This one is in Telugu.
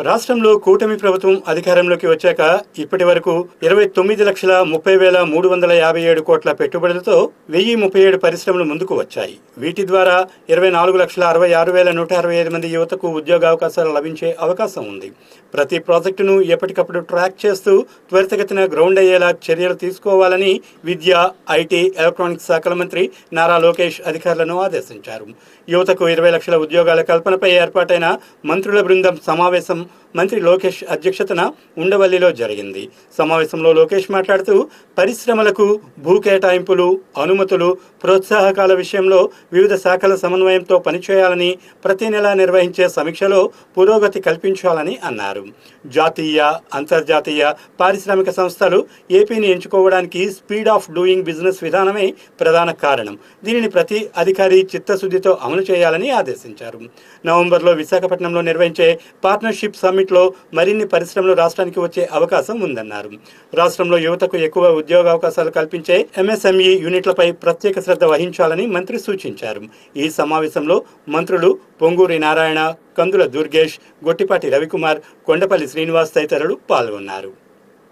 రాష్ట్రంలో కూటమి ప్రభుత్వం అధికారంలోకి వచ్చాక ఇప్పటి వరకు 29,30,357 కోట్ల పెట్టుబడులతో 1037 పరిశ్రమలు ముందుకు వచ్చాయి. వీటి ద్వారా 24,66,165 మంది యువతకు ఉద్యోగావకాశాలు లభించే అవకాశం ఉంది. ప్రతి ప్రాజెక్టును ఎప్పటికప్పుడు ట్రాక్ చేస్తూ త్వరితగతిన గ్రౌండ్ అయ్యేలా చర్యలు తీసుకోవాలని విద్య, ఐటీ, ఎలక్ట్రానిక్స్ శాఖల మంత్రి నారా లోకేష్ అధికారులను ఆదేశించారు. యువతకు 20 లక్షల ఉద్యోగాల కల్పనపై ఏర్పాటైన మంత్రుల బృందం సమావేశం మంత్రి లోకేష్ అధ్యక్షతన ఉండవల్లిలో జరిగింది. సమావేశంలో లోకేష్ మాట్లాడుతూ పరిశ్రమలకు భూ కేటాయింపులు, అనుమతులు, ప్రోత్సాహకాల విషయంలో వివిధ శాఖల సమన్వయంతో పనిచేయాలని, ప్రతి నెలా నిర్వహించే సమీక్షలో పురోగతి కల్పించాలని అన్నారు. జాతీయ, అంతర్జాతీయ పారిశ్రామిక సంస్థలు ఏపీని ఎంచుకోవడానికి స్పీడ్ ఆఫ్ డూయింగ్ బిజినెస్ విధానమే ప్రధాన కారణం. దీనిని ప్రతి అధికారి చిత్తశుద్ధితో అమలు చేయాలని ఆదేశించారు. నవంబర్లో విశాఖపట్నంలో నిర్వహించే పార్ట్నర్షిప్ సమ్మిట్లో మరిన్ని పరిశ్రమలు రాష్ట్రానికి వచ్చే అవకాశం ఉందన్నారు. రాష్ట్రంలో యువతకు ఎక్కువ ఉద్యోగావకాశాలు కల్పించే ఎంఎస్ఎంఈ యూనిట్లపై ప్రత్యేక శ్రద్ధ వహించాలని మంత్రి సూచించారు. ఈ సమావేశంలో మంత్రులు పొంగూరి నారాయణ, కందుల దుర్గేష్, గొట్టిపాటి రవికుమార్, కొండపల్లి శ్రీనివాస్ తదితరులు పాల్గొన్నారు.